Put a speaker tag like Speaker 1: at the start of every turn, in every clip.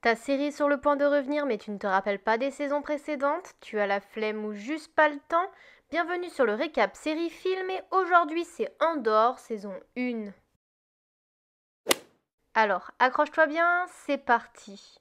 Speaker 1: Ta série est sur le point de revenir, mais tu ne te rappelles pas des saisons précédentes? Tu as la flemme ou juste pas le temps? Bienvenue sur le récap série-film et aujourd'hui c'est Andor, saison 1. Alors, accroche-toi bien, c'est parti.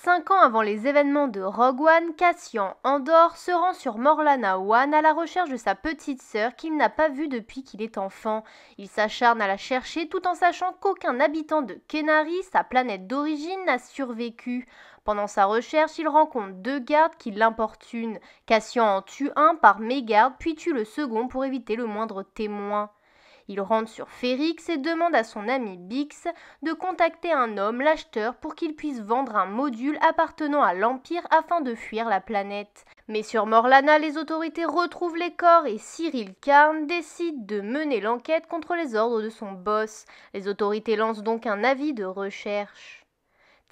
Speaker 1: 5 ans avant les événements de Rogue One, Cassian Andor se rend sur Morlana One à la recherche de sa petite sœur qu'il n'a pas vue depuis qu'il est enfant. Il s'acharne à la chercher tout en sachant qu'aucun habitant de Kenari, sa planète d'origine, n'a survécu. Pendant sa recherche, il rencontre deux gardes qui l'importunent. Cassian en tue un par mégarde, puis tue le second pour éviter le moindre témoin. Il rentre sur Ferrix et demande à son ami Bix de contacter un homme, l'acheteur, pour qu'il puisse vendre un module appartenant à l'Empire afin de fuir la planète. Mais sur Morlana, les autorités retrouvent les corps et Cyril Karn décide de mener l'enquête contre les ordres de son boss. Les autorités lancent donc un avis de recherche.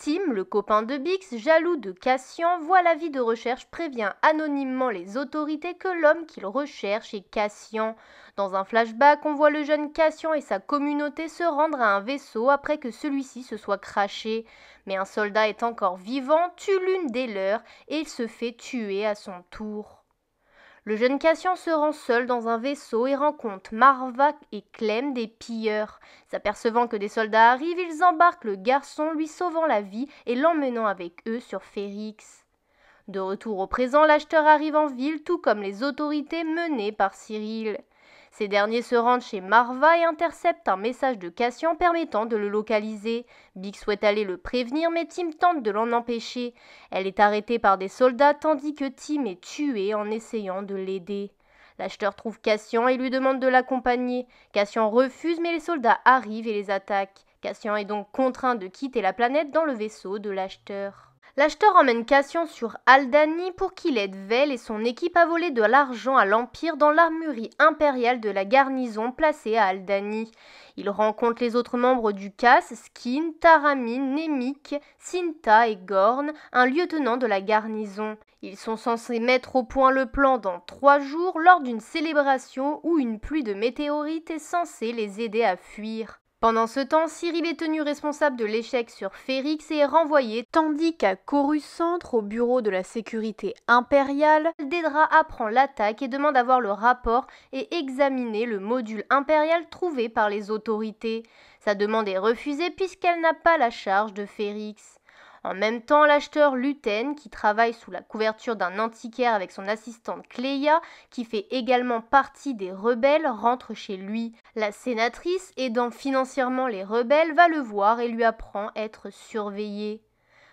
Speaker 1: Tim, le copain de Bix, jaloux de Cassian, voit l'avis de recherche prévient anonymement les autorités que l'homme qu'il recherche est Cassian. Dans un flashback, on voit le jeune Cassian et sa communauté se rendre à un vaisseau après que celui-ci se soit crashé. Mais un soldat est encore vivant, tue l'une des leurs et il se fait tuer à son tour. Le jeune Cassian se rend seul dans un vaisseau et rencontre Marva et Clem des pilleurs. S'apercevant que des soldats arrivent, ils embarquent le garçon, lui sauvant la vie et l'emmenant avec eux sur Ferrix. De retour au présent, l'acheteur arrive en ville, tout comme les autorités menées par Cyril. Ces derniers se rendent chez Marva et interceptent un message de Cassian permettant de le localiser. Bix souhaite aller le prévenir, mais Tim tente de l'en empêcher. Elle est arrêtée par des soldats tandis que Tim est tué en essayant de l'aider. L'acheteur trouve Cassian et lui demande de l'accompagner. Cassian refuse, mais les soldats arrivent et les attaquent. Cassian est donc contraint de quitter la planète dans le vaisseau de l'acheteur. L'acheteur emmène Cassian sur Aldhani pour qu'il aide Vel et son équipe à voler de l'argent à l'Empire dans l'armurerie impériale de la garnison placée à Aldhani. Il rencontre les autres membres du CAS, Skin, Taramine, Nemik, Cinta et Gorn, un lieutenant de la garnison. Ils sont censés mettre au point le plan dans 3 jours lors d'une célébration où une pluie de météorites est censée les aider à fuir. Pendant ce temps, Cyril est tenu responsable de l'échec sur Ferrix et est renvoyé, tandis qu'à Coruscant, au bureau de la sécurité impériale, Dedra apprend l'attaque et demande à voir le rapport et examiner le module impérial trouvé par les autorités. Sa demande est refusée puisqu'elle n'a pas la charge de Ferrix. En même temps, l'acheteur Luten, qui travaille sous la couverture d'un antiquaire avec son assistante Cléa, qui fait également partie des rebelles, rentre chez lui. La sénatrice, aidant financièrement les rebelles, va le voir et lui apprend être surveillé.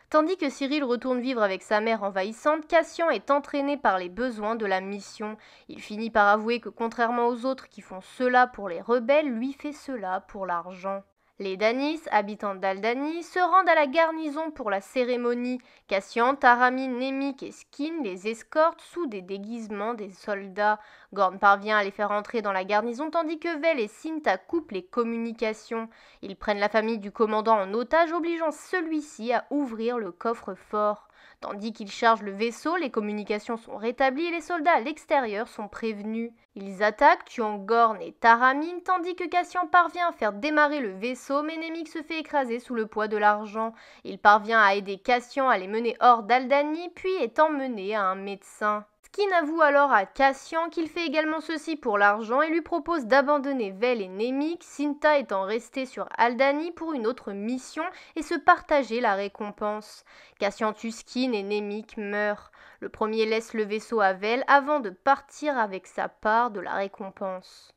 Speaker 1: Tandis que Cyril retourne vivre avec sa mère envahissante, Cassian est entraîné par les besoins de la mission. Il finit par avouer que contrairement aux autres qui font cela pour les rebelles, lui fait cela pour l'argent. Les Danis, habitants d'Aldhani, se rendent à la garnison pour la cérémonie. Cassian, Taramine, Nemik et Skin les escortent sous des déguisements des soldats. Gorn parvient à les faire entrer dans la garnison tandis que Vel et Cinta coupent les communications. Ils prennent la famille du commandant en otage, obligeant celui-ci à ouvrir le coffre-fort. Tandis qu'ils chargent le vaisseau, les communications sont rétablies et les soldats à l'extérieur sont prévenus. Ils attaquent, tuant Gorn et Taramine, tandis que Cassian parvient à faire démarrer le vaisseau, mais Nemik se fait écraser sous le poids de l'argent. Il parvient à aider Cassian à les mener hors d'Aldhani, puis est emmené à un médecin. Skin avoue alors à Cassian qu'il fait également ceci pour l'argent et lui propose d'abandonner Vel et Nemik, Cinta étant restée sur Aldhani pour une autre mission et se partager la récompense. Cassian tue Skin et Nemik meurt. Le premier laisse le vaisseau à Vel avant de partir avec sa part de la récompense.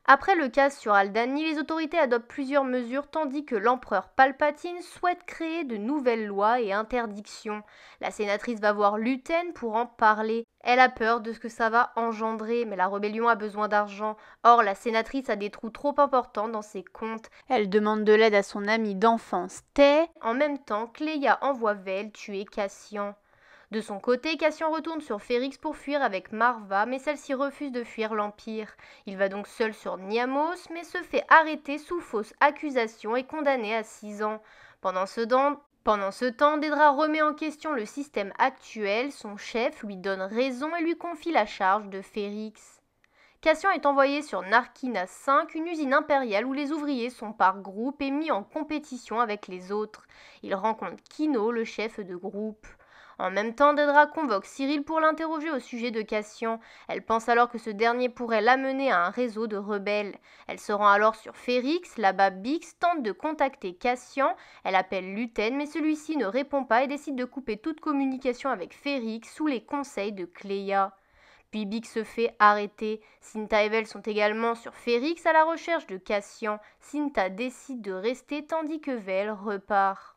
Speaker 1: Après le casse sur Aldhani, les autorités adoptent plusieurs mesures tandis que l'empereur Palpatine souhaite créer de nouvelles lois et interdictions. La sénatrice va voir Luten pour en parler. Elle a peur de ce que ça va engendrer, mais la rébellion a besoin d'argent. Or, la sénatrice a des trous trop importants dans ses comptes. Elle demande de l'aide à son amie d'enfance, Tay. En même temps, Cléa envoie Vel tuer Cassian. De son côté, Cassian retourne sur Ferrix pour fuir avec Marva, mais celle-ci refuse de fuir l'Empire. Il va donc seul sur Niamos, mais se fait arrêter sous fausse accusation et condamné à 6 ans. Pendant ce temps, Dedra remet en question le système actuel, son chef lui donne raison et lui confie la charge de Ferrix. Cassian est envoyé sur Narkina 5, une usine impériale où les ouvriers sont par groupe et mis en compétition avec les autres. Il rencontre Kino, le chef de groupe. En même temps, Dedra convoque Cyril pour l'interroger au sujet de Cassian. Elle pense alors que ce dernier pourrait l'amener à un réseau de rebelles. Elle se rend alors sur Férix, là-bas Bix tente de contacter Cassian. Elle appelle Luten, mais celui-ci ne répond pas et décide de couper toute communication avec Férix sous les conseils de Cléa. Puis Bix se fait arrêter. Cinta et Vel sont également sur Férix à la recherche de Cassian. Cinta décide de rester tandis que Vel repart.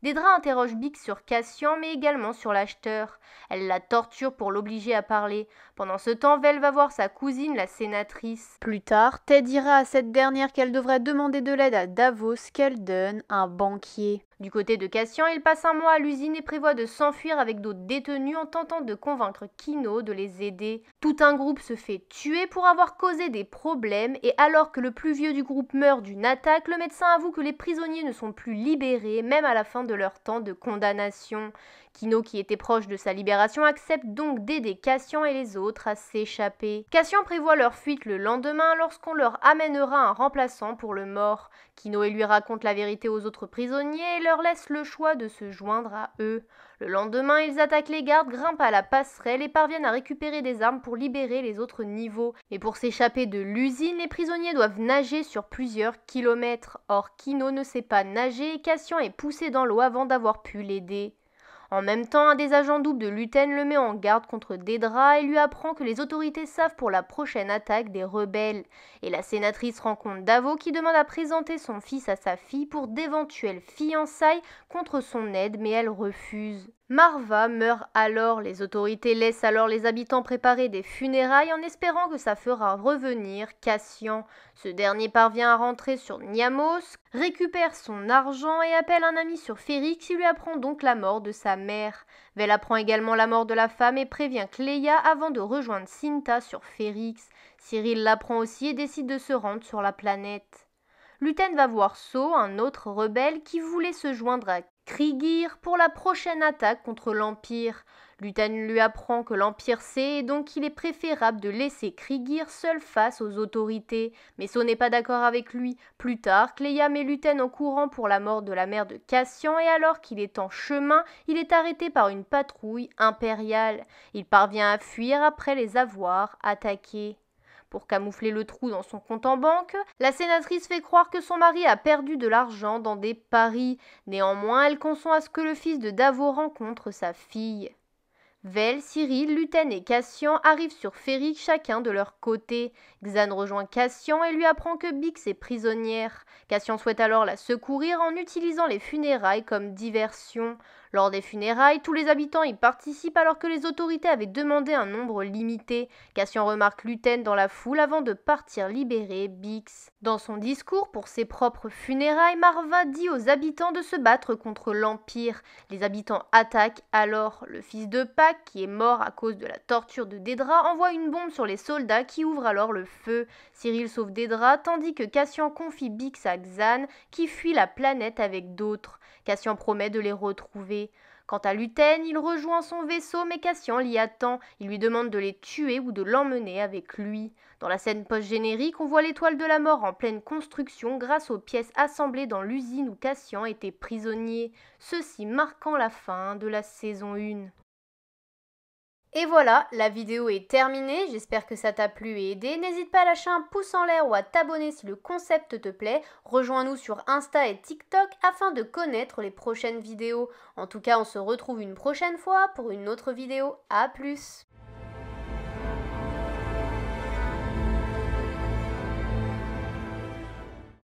Speaker 1: Dedra interroge Bix sur Cassian mais également sur l'acheteur. Elle la torture pour l'obliger à parler. Pendant ce temps, Vel va voir sa cousine, la sénatrice. Plus tard, Ted dira à cette dernière qu'elle devrait demander de l'aide à Davos Skeldon, un banquier. Du côté de Cassian, il passe un mois à l'usine et prévoit de s'enfuir avec d'autres détenus en tentant de convaincre Kino de les aider. Tout un groupe se fait tuer pour avoir causé des problèmes et alors que le plus vieux du groupe meurt d'une attaque, le médecin avoue que les prisonniers ne sont plus libérés, même à la fin de leur temps de condamnation. Kino, qui était proche de sa libération, accepte donc d'aider Cassian et les autres à s'échapper. Cassian prévoit leur fuite le lendemain lorsqu'on leur amènera un remplaçant pour le mort. Kino lui raconte la vérité aux autres prisonniers et leur laisse le choix de se joindre à eux. Le lendemain, ils attaquent les gardes, grimpent à la passerelle et parviennent à récupérer des armes pour libérer les autres niveaux. Et pour s'échapper de l'usine, les prisonniers doivent nager sur plusieurs kilomètres. Or, Kino ne sait pas nager et Cassian est poussé dans l'eau avant d'avoir pu l'aider. En même temps, un des agents doubles de Luten le met en garde contre Dedra et lui apprend que les autorités savent pour la prochaine attaque des rebelles. Et la sénatrice rencontre Davos qui demande à présenter son fils à sa fille pour d'éventuelles fiançailles contre son aide, mais elle refuse. Marva meurt alors, les autorités laissent alors les habitants préparer des funérailles en espérant que ça fera revenir Cassian. Ce dernier parvient à rentrer sur Niamos, récupère son argent et appelle un ami sur Férix qui lui apprend donc la mort de sa mère. Vel apprend également la mort de la femme et prévient Cléa avant de rejoindre Cinta sur Férix. Cyril l'apprend aussi et décide de se rendre sur la planète. Luten va voir So, un autre rebelle qui voulait se joindre à Krigir pour la prochaine attaque contre l'Empire. Luten lui apprend que l'Empire sait et donc qu'il est préférable de laisser Krigir seul face aux autorités. Mais So n'est pas d'accord avec lui. Plus tard, Cléa met Luten au courant pour la mort de la mère de Cassian et alors qu'il est en chemin, il est arrêté par une patrouille impériale. Il parvient à fuir après les avoir attaqués. Pour camoufler le trou dans son compte en banque, la sénatrice fait croire que son mari a perdu de l'argent dans des paris. Néanmoins, elle consent à ce que le fils de Davos rencontre sa fille. Vel, Cyril, Luten et Cassian arrivent sur Férix chacun de leur côté. Xan rejoint Cassian et lui apprend que Bix est prisonnière. Cassian souhaite alors la secourir en utilisant les funérailles comme diversion. Lors des funérailles, tous les habitants y participent alors que les autorités avaient demandé un nombre limité. Cassian remarque Luten dans la foule avant de partir libérer Bix. Dans son discours pour ses propres funérailles, Marva dit aux habitants de se battre contre l'Empire. Les habitants attaquent alors. Le fils de Pac, qui est mort à cause de la torture de Dedra, envoie une bombe sur les soldats qui ouvrent alors le feu. Cyril sauve Dedra tandis que Cassian confie Bix à Xan qui fuit la planète avec d'autres. Cassian promet de les retrouver. Quant à Luten, il rejoint son vaisseau mais Cassian l'y attend. Il lui demande de les tuer ou de l'emmener avec lui. Dans la scène post-générique, on voit l'étoile de la mort en pleine construction grâce aux pièces assemblées dans l'usine où Cassian était prisonnier, ceci marquant la fin de la saison 1. Et voilà, la vidéo est terminée, j'espère que ça t'a plu et aidé. N'hésite pas à lâcher un pouce en l'air ou à t'abonner si le concept te plaît. Rejoins-nous sur Insta et TikTok afin de connaître les prochaines vidéos. En tout cas, on se retrouve une prochaine fois pour une autre vidéo. À plus!